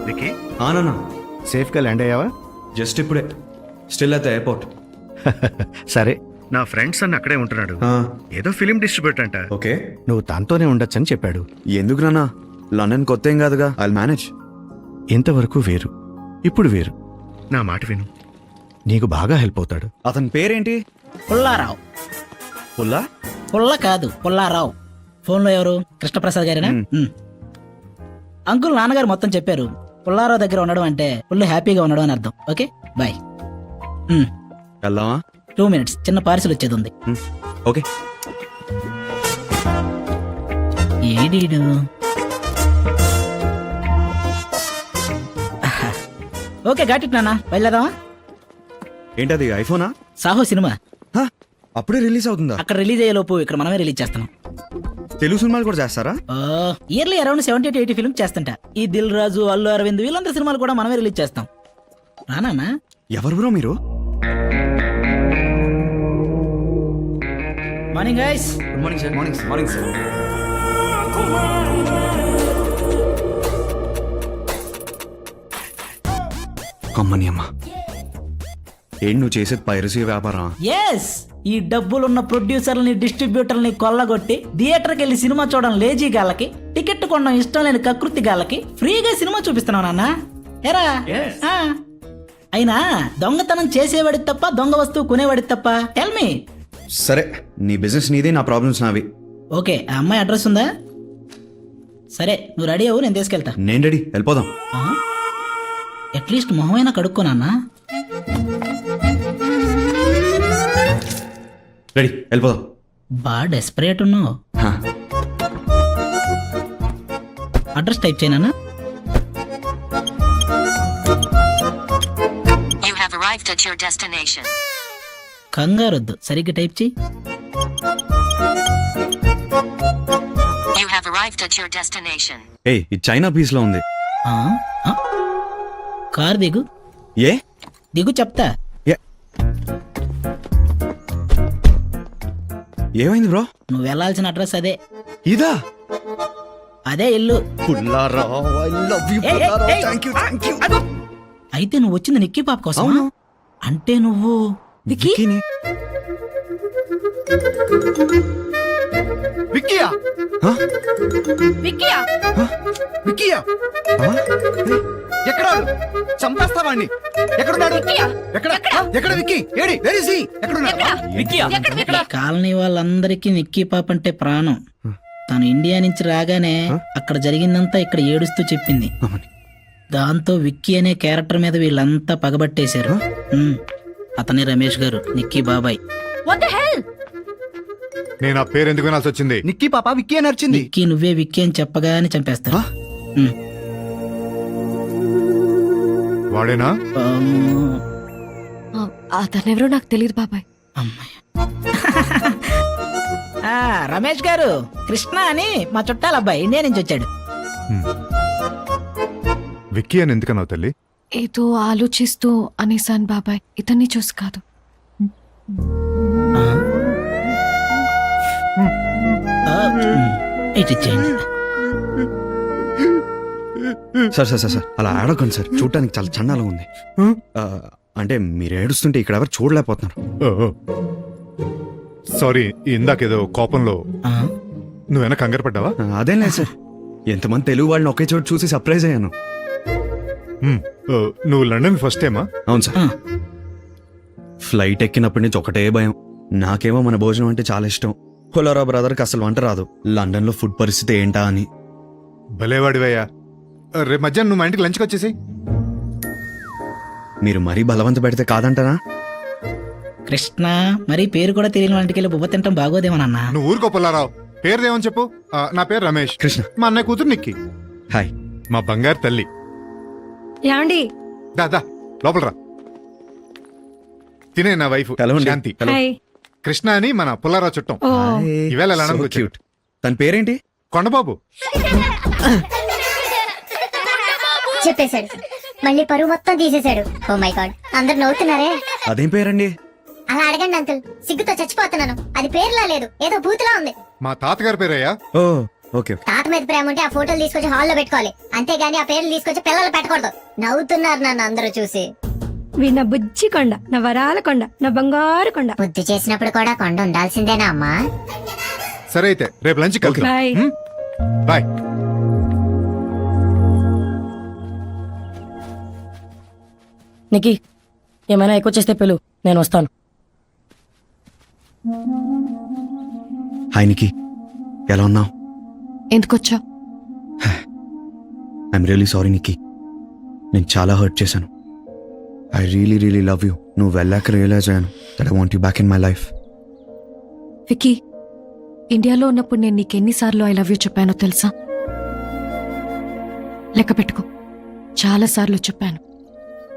Wiki నాన్న సేఫ్గా land అయ్యావా? జస్ట్ ఇప్పుడే స్టిల్ అట్ ద ఎయిర్పోర్ట్. సరే, నా ఫ్రెండ్స్ అన్న అక్కడే ఉంటున్నాడు. ఏదో ఫిలిం డిస్ట్రిబ్యూటర్ అంట. ఓకే, నువ్వు తనతోనే ఉండొచ్చని చెప్పాడు. ఎందుకు నాన్న? లండన్ కొత్త ఏం కాదుగా, ఐ మేనేజ్. ఇంతవరకు వేరు, ఇప్పుడు వేరు. నా మాట విను, నీకు బాగా హెల్ప్ అవుతాడు. అతని పేరేంటి? పుల్లారావు. పుల్లా? పుల్ల కాదు, పుల్లారావు. ఫోన్లో ఎవరు? కృష్ణప్రసాద్ గారేనా? అంకుల్ నాన్నగారు మొత్తం చెప్పారు. పుల్లారావు దగ్గర ఉండడం అంటే ఫుల్ హ్యాపీగా ఉండడం అని అర్థం. Okay, bye. వెళ్దామా? 2 minutes, చిన్న పార్సిల్ వచ్చేది ఉంది. ఓకే. ఏడీడు ఓకే, ఘాట్ ఇట్ నాన్న, వెళ్ళదామా? ఏంటది, ఐఫోనా? సాహో సినిమా అప్పుడే రిలీజ్ అవుతుందా? అక్కడ రిలీజ్ అయ్యే లోపు ఇక్కడ మనమే రిలీజ్ చేస్తున్నాం. తెలుగు సినిమాలు కూడా చేస్తారా? ఇయర్లీ అరౌండ్ 70 to 80 ఫిల్మ్స్ చేస్తుంటా. ఈ దిల్ రాజు, అల్లు అరవింద్ వీళ్ళందరి సినిమాలు కూడా మనమే రిలీజ్ చేస్తాం. రానా? ఎవరు బ్రో మీరు? Morning guys. Good morning sir. Morning sir. అమ్మని అమ్మ, ఏంటి నువ్వు చేసేది పైరసీ వ్యాపారం? ఎస్, ఈ డబ్బులున్న ప్రొడ్యూసర్లని డిస్ట్రిబ్యూటర్ని కొల్లగొట్టి థియేటర్కి వెళ్ళి సినిమా చూడడం లేజీ గాళ్ళకి, టికెట్ కొనడం ఇష్టం లేని కకృతి గాళ్ళకి ఫ్రీగా సినిమా చూపిస్తున్నావు నాన్న. ఎరా అయినా దొంగతనం చేసేవాడి తప్ప, దొంగ వస్తువు కొనేవాడి తప్ప? Tell me. సరే, నీ బిజినెస్ నీది, నా ప్రాబ్లమ్స్ నావి. ఓకే, ఆ అమ్మాయి అడ్రస్ ఉందా? సరే, నువ్వు రెడీ అవ్వు, నేను తీసుకెళ్తా. నేను రెడీ, వెళ్ళిపోదాం. అట్లీస్ట్ మొహమైనా కడుక్కోనన్నా. రెడీ, వెళ్ళిపోదాం. బా డెస్పరేట్ ఉన్నావు. అడ్రస్ టైప్ చేయనా? You have arrived at your destination. కంగారొద్దు, సరిగ్గా టైప్ చేయి. You have arrived at your destination. ఏయ్, ఇది చైనా పీస్ లో ఉంది. కార్ దిగు. ఏ దిగు చెప్తా. ఏమైంది బ్రో? నువ్వు వెళ్ళాల్సిన అడ్రస్ అదే. ఇదా? అదే ఇల్లు. అయితే నువ్వు వచ్చింది నిక్కీ పాప కోసం? అంటే నువ్వు విక్కీని? విక్కీయా? Vikiya! విక్కీయా? ఎక్కడ? చంపేస్తావాణ్ణి. ఎక్కడున్నాడు? ఎక్కడ Vicky? AD? Where is he? ఎక్కడున్నాడు? కాలనీ వాళ్ళందరికీ నిక్కీ పాప అంటే ప్రాణం. తను ఇండియా నుంచి రాగానే అక్కడ జరిగిందంతా ఇక్కడ ఏడుస్తూ చెప్పింది. దాంతో విక్కీ అనే క్యారెక్టర్ మీద వీళ్ళంతా పగబట్టేశారు. అతనే రమేష్ గారు, నిక్కీ బాబాయ్. What the hell? నేను ఆ పేరు ఎందుకు వినాల్సి వచ్చింది? నిక్కీ పాప విక్కీ అని అరిచింది. విక్కీ నువ్వే విక్కీ అని చెప్పగానే చంపేస్తా. వాడేనా? అతనెవరో నాకు తెలియదు బాబాయ్. అమ్మాయి. రమేష్ గారు, కృష్ణ అని మా చుట్టాల అబ్బాయి, ఇండియా నుంచి వచ్చాడు. విక్కీ అని ఎందుకన్నావు తల్లి? ఏదో ఆలోచిస్తూ అనేసాను బాబాయ్, ఇతన్ని చూసి కాదు. సార్ అలా ఆడకండి సార్, చూడటానికి చాలా చండాలంగా ఉంది. అంటే మీరు ఏడుస్తుంటే ఇక్కడ ఎవరు చూడలేకపోతున్నారు. సారీ, ఇందాకేదో కోపంలో నువ్వేనా కంగారు పడ్డావా? అదేం లేదు సార్, ఎంతమంది తెలుగు వాళ్ళని ఒకే చోటు చూసి సర్ప్రైజ్ అయ్యాను. నువ్వు లండన్ ఫస్ట్ టైమా? అవును సార్. ఫ్లైట్ ఎక్కినప్పటి నుంచి ఒకటే భయం. నాకేమో మన భోజనం అంటే చాలా ఇష్టం. పుల్లారా బ్రదర్కి అసలు వంట రాదు. లండన్ లో ఫుడ్ పరిస్థితి ఏంటా అని. భలేవాడివయ్యా. రేపు మధ్యాహ్నం నువ్వు మా ఇంటికి లంచ్కి వచ్చేసి. మీరు మరీ బలవంత పెడితే కాదంటానా? కృష్ణ, మరి పేరు కూడా తెలియని వాటికి వెళ్ళి బువ్వ తింటాం బాగోదేమోనన్నా. నువ్వు ఊరుకో పుల్లారావు. పేరుదేమని చెప్పు. నా పేరు రమేష్. కృష్ణ. మా అన్నయ్య కూతురు నిక్కి. హాయ్. మా బంగారు తల్లి. యాండి దా లోపల రా. తినే నా వైఫ్ శాంతి. కృష్ణ అని మన పుల్లారావు చుట్టం. ఈవేళ లండన్ వచ్చాడు. తన పేరేంటి? కొండబాబు. చెప్పేశాడు, మళ్ళీ పరువు మొత్తం తీసేశాడు. ఓ మై గాడ్, అందరు నవ్వుతున్నారే. అదేం పేరండి? అలా అడగండి అంకుల్, సిగ్గుతో చచ్చిపోతున్నాను. అది పేరులా లేదు, ఏదో బూతులా ఉంది. మా తాతగారి పేరయ్యా. ఓ ఓకే ఓకే తాత మీద ప్రేమ ఉంటే ఆ ఫోటోలు తీసుకొచ్చి హాల్లో పెట్టుకోవాలి, అంతేగాని ఆ పేర్లు తీసుకొచ్చి పిల్లలు పెట్టకూడదు. నవ్వుతున్నారు నన్ను అందరూ చూసి. వీ నా బుజ్జి కొండ, నా వరాల కొండ, నా బంగారు కొండ. బుద్ధి చేసినప్పుడు కూడా కొండ ఉండాల్సిందేనా అమ్మా? సరే అయితే రేపు లంచ్ కలుద్దాం. బాయ్. బాయ్. నికి ఏమైనా ఎక్కువ చేస్తే పిలు, నేను వస్తాను. హాయ్ నికి, ఎలా ఉన్నావు? ఎందుకొచ్చా? ఐఎమ్ రియలీ సారీ నికి, నేను చాలా హర్ట్ చేశాను. I really really love you. నువ్వు వెళ్ళాక రియలైజ్ అయ్యాను that I want you back in my life. Vicky, ఇండియాలో ఉన్నప్పుడు నేను నీకెన్నిసార్లు ఐ లవ్ యూ చెప్పానో తెలుసా? లెక్క పెట్టుకో, చాలా సార్లు చెప్పాను.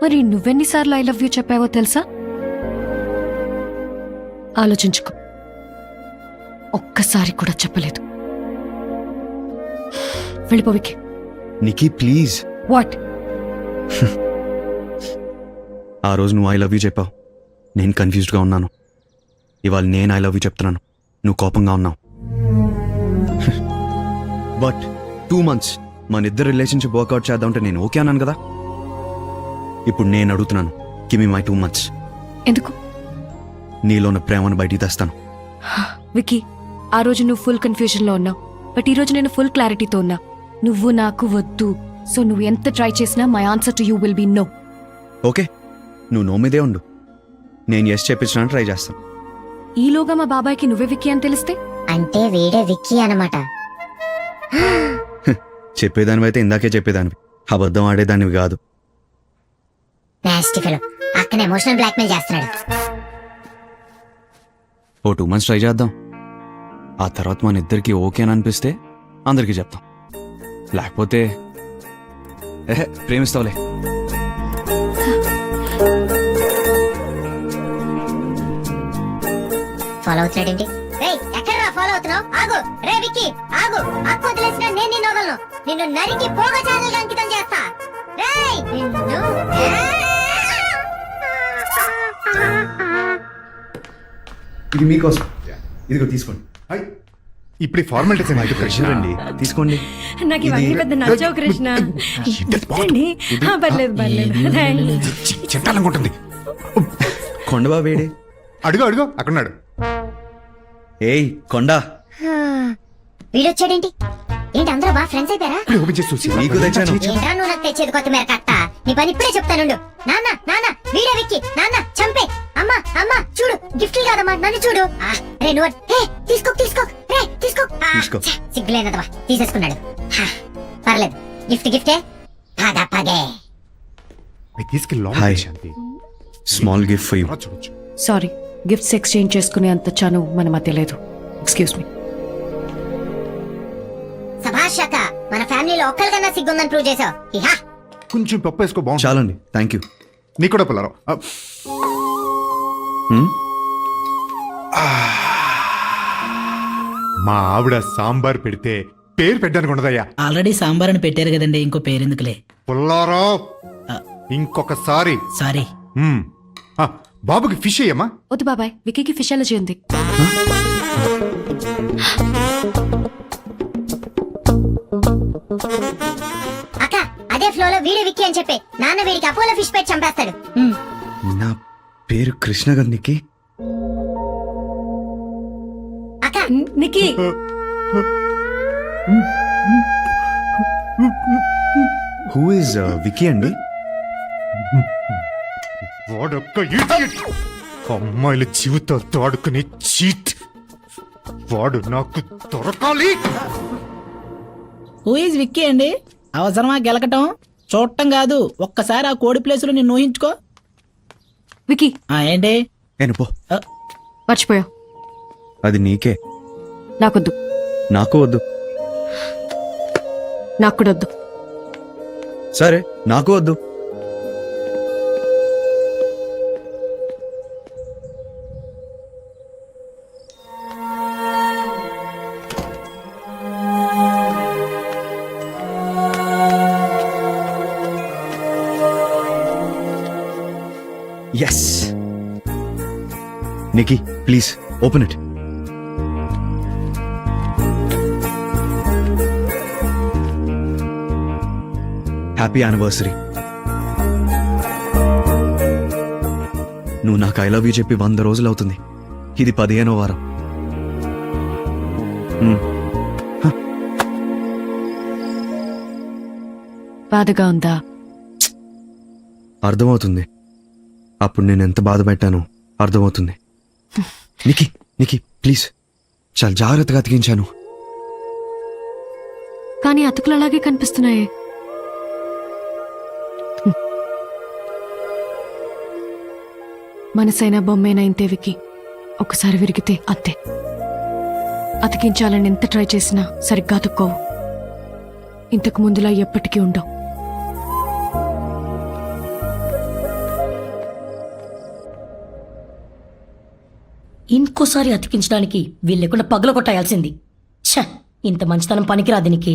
మరి నువ్వెన్నిసార్లు ఐ లవ్ యూ చెప్పావో తెలుసా? ఆలోచించుకో. ఒక్కసారి కూడా చెప్పలేదు. వెళ్ళిపో వికీ. నికి ప్లీజ్. వాట్? ఆ రోజు నువ్వు ఐ లవ్ యూ చెప్పావు, నేను కన్ఫ్యూజ్డ్గా ఉన్నాను. ఇవాళ నేను ఐ లవ్ యూ చెప్తున్నాను, నువ్వు కోపంగా ఉన్నావు. బట్ 2 months మన ఇద్దరు రిలేషన్షిప్ వర్కౌట్ చేద్దామంటే నేను ఓకే అన్నాను కదా. ఇప్పుడు నేను అడుగుతున్నాను, గివ్ మీ మై 2 months. ఎందుకు? నీలో ఉన్న ప్రేమను బయటికి తెస్తాను. వికీ, ఆ రోజు నువ్వు ఫుల్ కన్ఫ్యూజన్లో ఉన్నావు, బట్ ఈ రోజు నేను ఫుల్ క్లారిటీతో ఉన్నా. నువ్వు నాకు వద్దు. సో నువ్వు ఎంత ట్రై చేసినా my answer to you will be no. Okay, నువ్వు నో మీదే ఉండు, నేను ఎస్ చెప్పించడానికి ట్రై చేస్తాను. ఈలోగా మా బాబాయ్కి నువ్వే విక్కీ అని తెలిస్తే? అంటే వీడే విక్కీ అన్నమాట. చెప్పేదానివి అయితే ఇందాకే చెప్పేదానివి, అబద్ధం ఆడేదానివి కాదు. నాస్టీ ఫెలో, అక్కనే ఎమోషనల్ బ్లాక్మెయిల్ చేస్తున్నాడు. ఓ 2 months ట్రై చేద్దాం. ఆ తర్వాత మన ఇద్దరికి ఓకే అని అనిపిస్తే అందరికీ చెప్తాం, లేకపోతే ప్రేమిస్తావులే. ఫాలో అవుతున్నాడేంటి? రేయ్, ఎక్కడ్రా ఫాలో అవుతున్నావు? ఆగు రే విక్కీ, ఆగు. అక్క వదిలేసిన నేను నిన్ను వదలను. నిన్ను నరికి పోగ ఛానల్ అంకితం చేస్తా. రేయ్ నిన్ను. ఇది మీకోసం, ఇదిగో తీసుకోండి. హాయ్. ఇప్పుడు ఫార్మాలిటీస్ ఏమైతే కృష్ణ రండి, తీసుకోండి. నాకు ఇవన్నీ పెద్ద నచ్చవు కృష్ణ. ఏంటి? పర్లేదు పర్లేదు. థాంక్స్. చెట్టాలనుకుంటుంది. కొండబా వేడి. అడుగు అడుగు, అక్కడున్నాడు. ఏయ్ కొండ, వీడొచ్చాడేంటి? ఏంటి అందరూ బాగా ఫ్రెండ్స్ అయిపోయారా? ఇప్పుడు ఓపెన్ చేసి చూసి నీకు తెచ్చాను. ఏంట్రా నువ్వు నాకు తెచ్చేది కొత్తిమీర కట్ట? నీ పని ఇప్పుడే చెప్తానుండు. నాన్న నాన్న వీడే విక్కీ, నాన్న చంపే. అమ్మ అమ్మ చూడు, గిఫ్ట్ కాదమ్మా, నన్ను చూడు. రే నువ్వు తీసుకో తీసుకో, రే తీసుకో. తీసుకో. సిగ్గులేనదవా, తీసేసుకున్నాడు. పర్లేదు, గిఫ్ట్ గిఫ్టే. పద పదే. తీసుకెళ్ళి హాయ్. లోపలికి Shanti. Small gift for you. తర్వాత చూడొచ్చు. సారీ, గిఫ్ట్స్ ఎక్స్చేంజ్ చేసుకునే అంత చనువు మన మధ్య లేదు. Excuse me. సభాష్ అక్క, మన ఫ్యామిలీలో ఒక్కరికన్నా సిగ్గుందని ప్రూవ్ చేసావు. ఇహా కొంచెం పప్పు వేసుకో, బాగుంటుంది. చాలండి, థ్యాంక్ యూ. నీ కూడా పుల్లారావు. మా ఆవిడ సాంబార్ పెడితే పేరు పెట్టడానికి ఉండదయ్యా. ఆల్రెడీ సాంబార్ అని పెట్టారు కదండి, ఇంకో పేరెందుకులే. పుల్లారావు, ఇంకొకసారి. సారీ. మ్మ్. ఆ, బాబుకి ఫిష్ అయ్యమ్మా. వద్దు బాబాయ్, విక్కీకి ఫిష్ అలర్జీ ఉంది. అక్క, అదే ఫ్లోలో వీడే విక్కీ అని చెప్పి నాన్న వీడికి అపోలో ఫిష్ పెట్టి చంపేస్తాడు. నా పేరు కృష్ణ గారు. నికి అక్క నికి, హూ ఇస్ విక్కీ అండి? వాడొక్క idiot. అమ్మాయిల జీవితాలతో ఆడుకునే చీట్. వాడు నాకు దొరకాలి. హూ ఈజ్ విక్కీ అండి? అవసరమా గెలకటం? చూడటం కాదు, ఒక్కసారి ఆ కోడి ప్లేసులో నేను ఊహించుకో. విక్కీ, ఏంటి? నేను పో. మర్చిపోయా. అది నీకే, నాకొద్దు. నాకు వద్దు. నాకు కూడా వద్దు. సరే, నాకు వద్దు. Yes. Nicky please open it. Happy anniversary. నువ్వు నాకు ఐ లవ్ యూ చెప్పి 100 రోజులు అవుతుంది. ఇది 15వ వారం. బాధగా ఉందా? అర్థమవుతుంది. అప్పుడు నేను ఎంత బాధ పెట్టానో అర్థమవుతుంది. నికి నికి ప్లీజ్, చాలా జాగ్రత్తగా అతికించాను. కానీ అతుకులు అలాగే కనిపిస్తున్నాయే. మనసైనా బొమ్మైనా ఇంతే వికి. ఒకసారి విరిగితే అంతే. అతికించాలని ఎంత ట్రై చేసినా సరిగ్గా అతుక్కోవు. ఇంతకు ముందులా ఎప్పటికీ ఉండవు. ఇంకోసారి అతికించడానికి వీళ్ళెకుండా పగల కొట్టాల్సింది. ఛ, ఇంత మంచితనం పనికిరా దీనికి.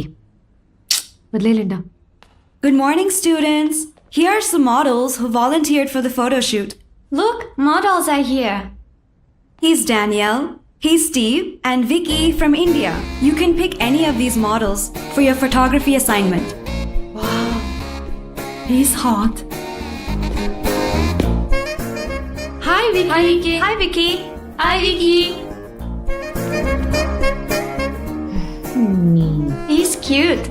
వదిలేలేండా. Good morning, students. Here are some models who volunteered for the photo shoot. Look, models are here. He's Danielle, he's Steve, and Vicky from India. You can pick any of these models for your photography assignment. Wow, he's hot. Hi, Vicky. Hi, Vicky. Hi, Vicky. Hi, Vicky. He's cute.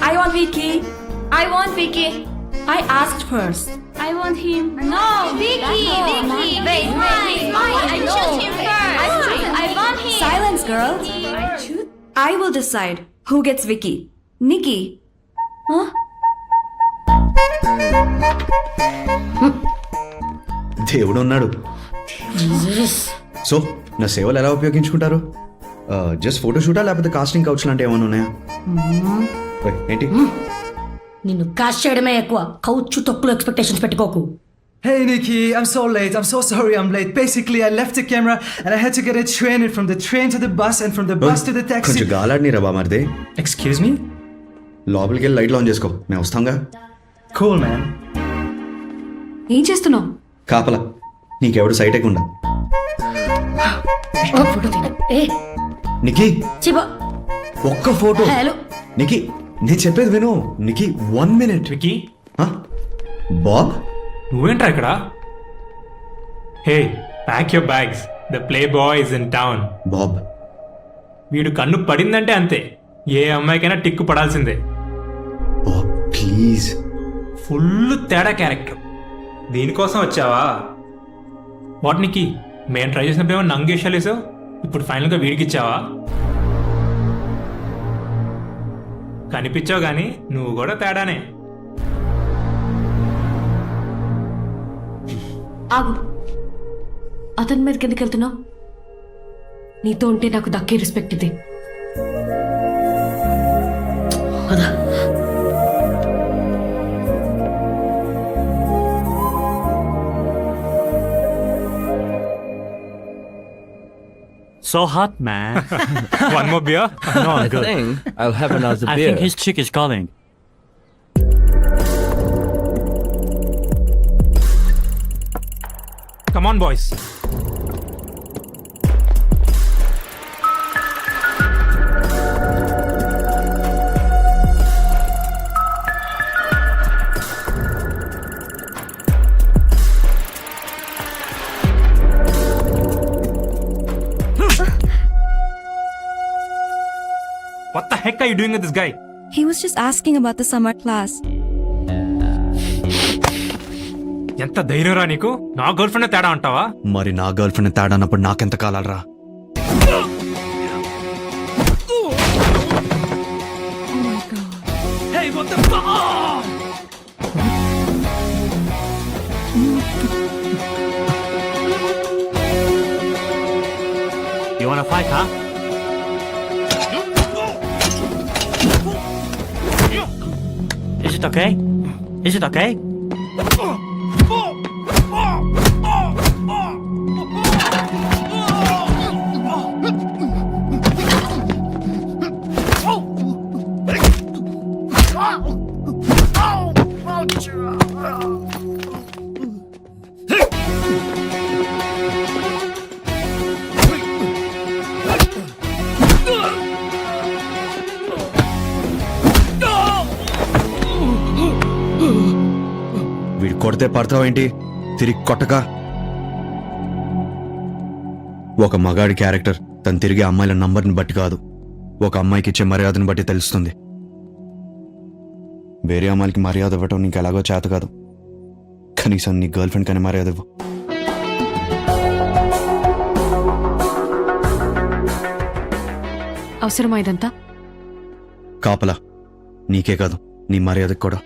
I want Vicky. I want Vicky. I asked first. I want him. No, Vicky. Vicky. Wait, I choose him first. I want him. Silence, girl. I will decide who gets Vicky. Nikki. Huh? దేవుడు ఉన్నాడు. So నా సేవలు ఎలా ఉపయోగించుకుంటారు? Just photo షూటా లేకపోతే casting couch లాంటి ఏమైనా ఉన్నాయా? ఓయ్, ఏంటి? నిన్ను కాస్ట్ చేయడమే ఎక్కువ. కౌచు తొక్కులు ఎక్స్పెక్టేషన్స్ పెట్టుకోకు. Hey Nikki, I'm so late. I'm so sorry I'm late. Basically, I left the camera and I had to get a train and from the train to the bus and from the bus to the taxi. కొంచెం గాలాడిని రబా మరిదే. Excuse me? లోపలికి వెళ్ళి లైట్లు on చేసుకో, మేము వస్తాంగా. Cool, man. ఏం చేస్తున్నావు? కాపలా, నీకెవడు site ఎక్కకుండా. Photo తీయ్. ఏ నికి చిబా. ఒక్క ఫోటో. హలో నికి, నేను చెప్పేది విను. నికి 1 minute. వికీ, బాబ్ నువ్వేంట్రా ఇక్కడ? Hey, pack your bags. The playboy is in town. Bob, వీడు కన్ను పడిందంటే అంతే. ఏ అమ్మాయికైనా టిక్కు పడాల్సిందే. Bob please. ఫుల్ తేడా క్యారెక్టర్. దీనికోసం వచ్చావా? వాట్ నీకి, మేము ట్రై చేసినప్పుడు ఏమో నంగేషాలు వేసావు, ఇప్పుడు ఫైనల్గా వీడికి ఇచ్చావా? కనిపించావు కానీ నువ్వు కూడా తేడానే. ఆగు. అతని మీదకి ఎందుకు వెళ్తున్నావు? నీతో ఉంటే నాకు దక్కే రెస్పెక్ట్ ఇది. కదా. So hot, man. One more beer? No, I'm good. I'll have another I think his chick is calling. Come on, boys. What the heck are you doing with this guy? He was just asking about the summer class. ఎంత ధైర్యంరా నీకు? నా girl friend తేడా అంటావా? మరి నా girl friend తేడా అన్నప్పుడు నాకెంత కాలాలరా? Hey, what the fuck? You wanna fight, huh? Is it okay? Is it okay? కొడితే పడతావేంటి? తిరిగి కొట్టక. ఒక మగాడి క్యారెక్టర్ తను తిరిగే అమ్మాయిల నంబర్ని బట్టి కాదు, ఒక అమ్మాయికి ఇచ్చే మర్యాదను బట్టి తెలుస్తుంది. వేరే అమ్మాయిలకి మర్యాద ఇవ్వటం నీకు ఎలాగో చేత కాదు, కనీసం నీ గర్ల్ ఫ్రెండ్ కానీ మర్యాద ఇవ్వు. అవసరమా ఇదంతా? కాపలా నీకే కాదు, నీ మర్యాదకు కూడా.